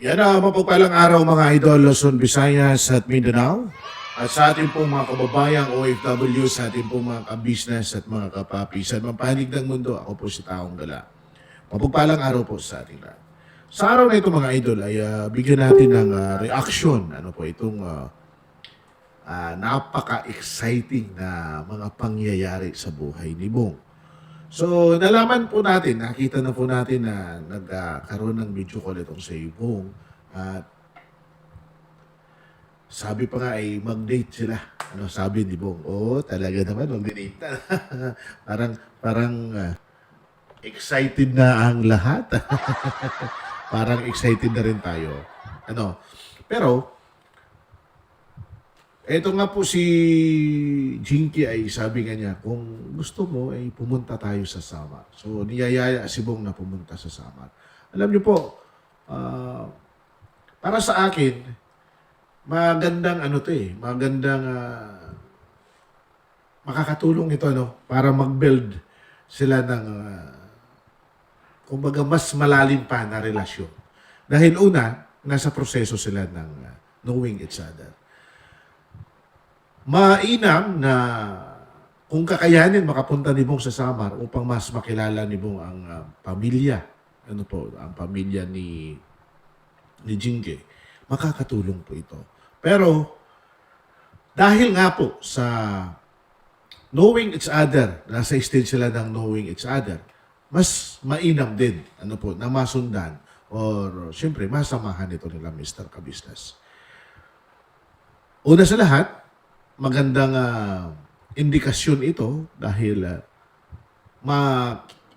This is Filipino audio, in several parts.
Yan ang mapagpalang araw mga idol, Luzon, Visayas at Mindanao. At sa ating pong mga kababayang OFW, sa ating pong mga kabisnes at mga kapapi, sa mga panig ng mundo, ako po si Taong Gala. Mapagpalang araw po sa ating lahat. Sa araw na ito mga idol ay bigyan natin ng reaction. Ano po itong napaka-exciting na mga pangyayari sa buhay ni Bong. So, nalaman po natin, nakita na po natin na nagkaroon ng video call itong si Bong. At sabi pa nga ay mag-date sila. Ano sabi ni Bong? Oh, talaga naman, mag-date na. parang excited na ang lahat. Parang excited na rin tayo. Ano? Pero, eto nga po si Jinky ay sabi nga niya, kung gusto mo ay pumunta tayo sa Samar. So niyayaya si Bong na pumunta sa Samar. Alam niyo po, ah, para sa akin, magandang ano to eh, magandang makakatulong ito no, para mag-build sila ng kumbaga mas malalim pa na relasyon. Dahil una, nasa proseso sila ng knowing each other. Mainam na kung kakayanin makapunta ni Bong sa Samar upang mas makilala ni Bong ang pamilya, ano po, ang pamilya ni Jinge, makakatulong po ito. Pero dahil nga po sa knowing each other, nasa stage sila ng knowing each other, mas mainam din, ano po, na masundan or siyempre masamahan ito nila Mr. Kabisnes. Una sa lahat, magandang indikasyon ito dahil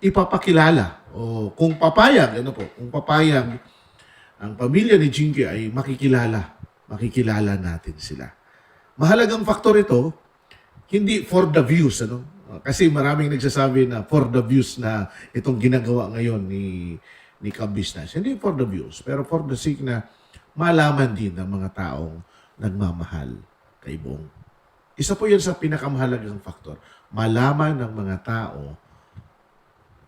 ipapakilala o kung papayag, ano po, kung papayag ang pamilya ni Jinky ay makikilala natin sila. Mahalagang faktor ito, hindi for the views, ano? Kasi maraming nagsasabi na for the views na itong ginagawa ngayon ni Kabisnes. Hindi for the views, pero for the sake na malaman din ng mga taong nagmamahal kay Bong. Isa po yan sa pinakamahalagang faktor. Malaman ng mga tao,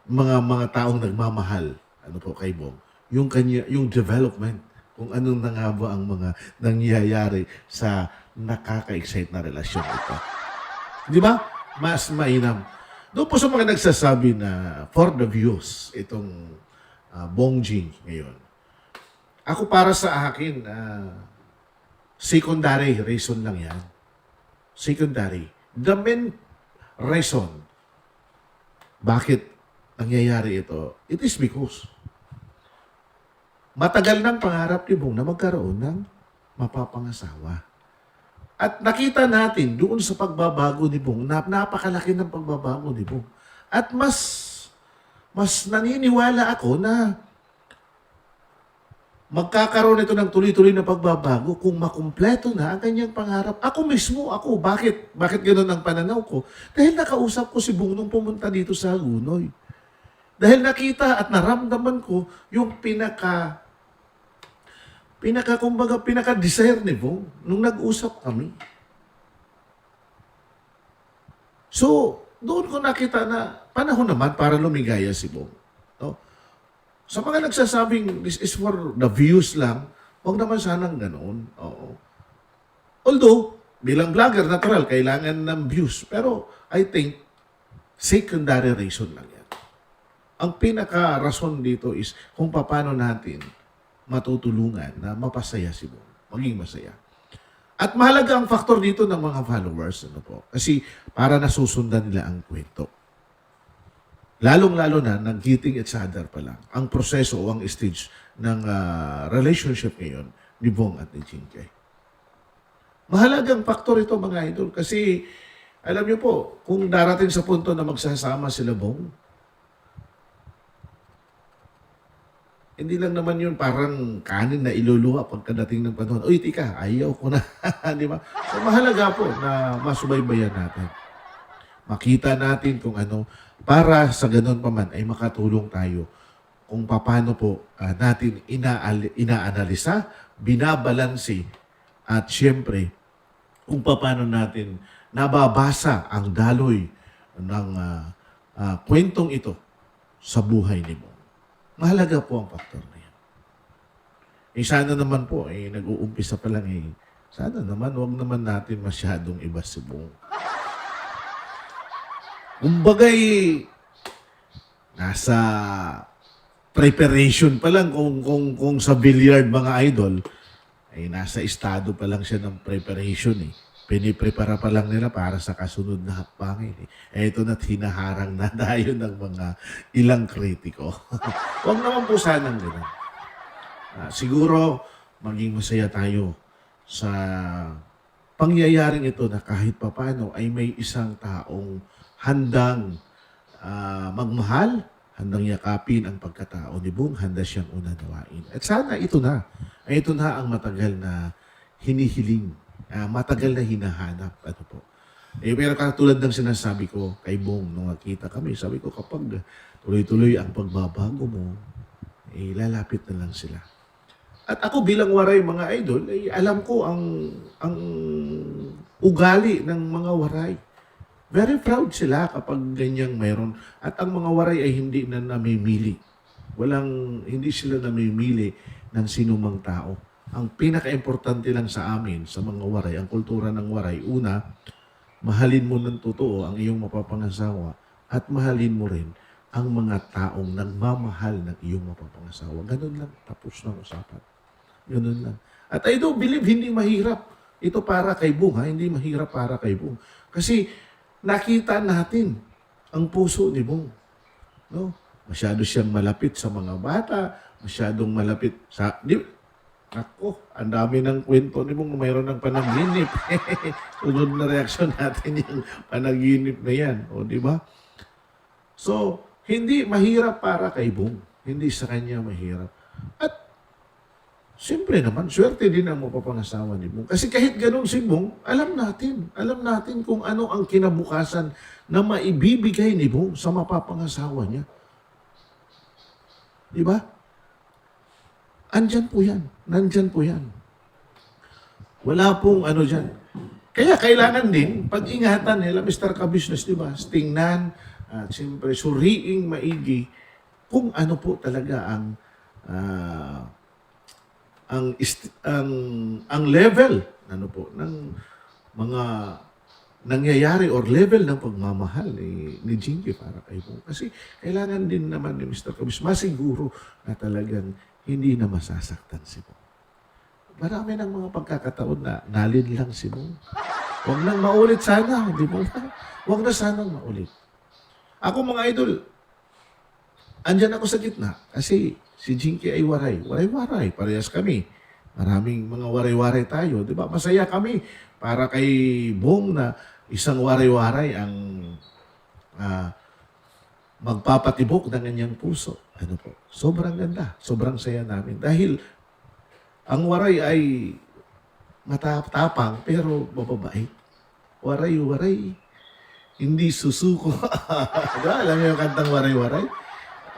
mga taong nagmamahal, ano po kay Bong, yung development, kung anong na nga ba ang mga nangyayari sa nakaka-excite na relasyon ito. Di ba? Mas mainam. Doon po sa mga nagsasabi na for the views, itong Bong Jing ngayon. Ako para sa akin, secondary reason lang yan. Secondary. The main reason bakit nangyayari ito, it is because matagal ng pangarap ni Bong na magkaroon ng mapapangasawa. At nakita natin doon sa pagbabago ni Bong, napakalaki ng pagbabago ni Bong. At mas naniniwala ako na magkakaroon ito ng tuloy-tuloy na pagbabago kung makumpleto na ang kanyang pangarap. Bakit ganoon ang pananaw ko? Dahil nakausap ko si Bong nung pumunta dito sa Hagunoy. Dahil nakita at naramdaman ko yung pinaka-desire ni Bong nung nag-usap kami. So, doon ko nakita na panahon naman para lumigaya si Bong. No? Sa mga nagsasabing this is for the views lang, huwag naman sanang ganoon. Oo. Although, bilang vlogger, natural, kailangan ng views. Pero I think, secondary reason lang yan. Ang pinaka-rason dito is kung paano natin matutulungan na mapasaya si Bong. Maging masaya. At mahalaga ang faktor dito ng mga followers. Ano po? Kasi para nasusundan nila ang kwento. Lalong-lalo na, nag-getting each other pa lang. Ang proseso o ang stage ng relationship ngayon ni Bong at ni Jinky. Mahalagang faktor ito mga idol. Kasi, alam niyo po, kung darating sa punto na magsasama sila Bong, hindi lang naman yun parang kanin na iluluwa pagkadating ng panahon. Uy, tika, ayaw ko na. Di ba? So, mahalaga po na masubaybayan natin. Makita natin kung ano, para sa ganun pa man ay makatulong tayo kung paano po natin inaanalisa, binabalansi, at siyempre, kung paano natin nababasa ang daloy ng kwentong ito sa buhay ni Bong. Mahalaga po ang faktor na yan. Sana naman po, nag-uumpisa pa lang sana naman, wag naman natin masyadong iba si Bong. Kumbaga'y, nasa preparation pa lang kung sa billiard mga idol, ay nasa estado pa lang siya ng preparation eh. Piniprepara pa lang nila para sa kasunod na hakbangin eh. Ito na't hinaharang na tayo ng mga ilang kritiko. Huwag naman po sanang gano'n. Siguro, maging masaya tayo sa pangyayaring ito na kahit papano ay may isang taong handang magmahal, handang yakapin ang pagkatao ni Bong, handa siyang unanawain. At sana ito na ang matagal na hinihiling, matagal na hinahanap. Ano po. Pero katulad ng sinasabi ko kay Bong nung nakita kami, sabi ko kapag tuloy-tuloy ang pagbabago mo, lalapit na lang sila. At ako bilang waray mga idol, alam ko ang ugali ng mga waray. Very proud sila kapag ganyang mayroon. At ang mga waray ay hindi na namimili. Hindi sila namimili ng sinumang tao. Ang pinaka-importante lang sa amin, sa mga waray, ang kultura ng waray, una, mahalin mo ng totoo ang iyong mapapangasawa at mahalin mo rin ang mga taong nagmamahal ng iyong mapapangasawa. Ganun lang, tapos ng usapan. Ganun lang. At I do believe hindi mahirap. Ito para kay Bong, hindi mahirap para kay Bong. Kasi nakita natin ang puso ni Bong. No? Masyado siyang malapit sa mga bata, masyadong malapit sa... Ako, ang dami ng kwento ni Bong, mayroon ng panaginip. Sunod na reaksyon natin yung panaginip na yan. O, di ba? So, hindi mahirap para kay Bong. Hindi sa kanya mahirap. At, siyempre naman, swerte din ang mapapangasawa ni Bong. Kasi kahit ganun si Bong, alam natin kung ano ang kinabukasan na maibibigay ni Bong sa mapapangasawa niya. Di ba? Andyan po yan. Nandyan po yan. Wala pong ano dyan. Kaya kailangan din, pag-ingatan nila, Mr. Ka-Business, di ba? Tingnan, at siyempre, suriing maigi kung ano po talaga ang level ng mga nangyayari or level ng pagmamahal ni Jinky para kay Bong. Kasi kailangan din naman ni Mr. Kabis masiguro na talagang hindi na masasaktan si Bong. Marami ng mga pagkakataon na nalin lang si Bong. Huwag nang maulit sana, di ba? Huwag na sanang maulit. Ako mga idol, andyan ako sa gitna kasi si Jinky ay waray. Waray-waray, parehas kami. Maraming mga waray-waray tayo, di ba? Masaya kami para kay Bong na isang waray-waray ang magpapatibok ng kanyang puso. Ano po? Sobrang ganda. Sobrang saya namin. Dahil ang waray ay matapang pero mababait. Waray-waray. Hindi susuko. Diba? Alam niyo yung kantang waray-waray?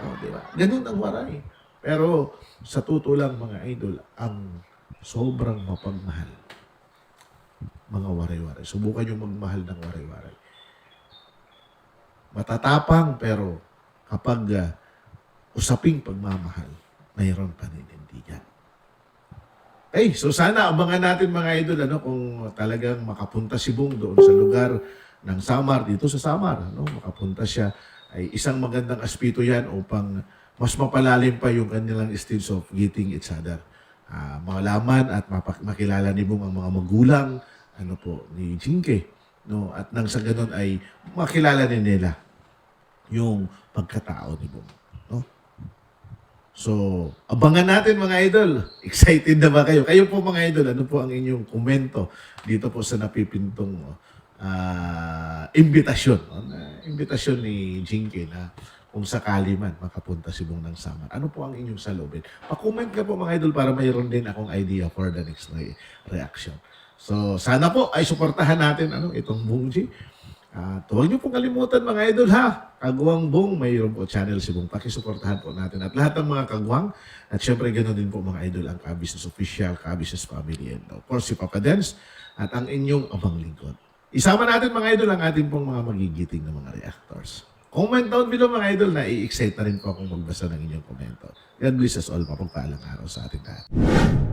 Oh, diba? Ganun ang waray. Pero sa totoo lang mga idol, ang sobrang mapagmahal. Mga waray-waray. Subukan niyo magmahal ng waray-waray. Matatapang pero kapag usaping pagmamahal, mayroon paninindigan. Okay, so sana abangan natin mga idol kung talagang makapunta si Bong doon sa lugar ng Samar, dito sa Samar, makapunta siya, ay isang magandang aspeto yan upang mas mapalalim pa yung kanilang stage of getting each other. Malaman at makilala ni Bong ang mga magulang ni Jinky. At nang sa ganun ay makilala din nila yung pagkatao ni Bong. So, abangan natin mga idol. Excited na ba kayo? Kayo po mga idol, ano po ang inyong komento dito po sa napipintong imbitasyon? Imbitasyon ni Jinky na kung sakali man makapunta si Bong ng Samar. Ano po ang inyong salubin? Pa-comment ka po mga idol para mayroon din akong idea for the next reaction. So, sana po ay suportahan natin itong Bong G. Huwag niyo pong kalimutan mga idol ha. Kagwang Bong, mayroon po channel si Bong. Pakisuportahan po natin. At lahat ng mga kagwang, at syempre ganoon din po mga idol ang Ka-Business Official, Ka-Business Family, and of course si Papa Dance at ang inyong abang lingkod. Isama natin mga idol ang ating pong mga magigiting na mga reactors. Comment down below mga idol, na i-excite na rin po akong magbasa ng inyong komento. God bless us all. Mapagpaalang araw sa ating lahat.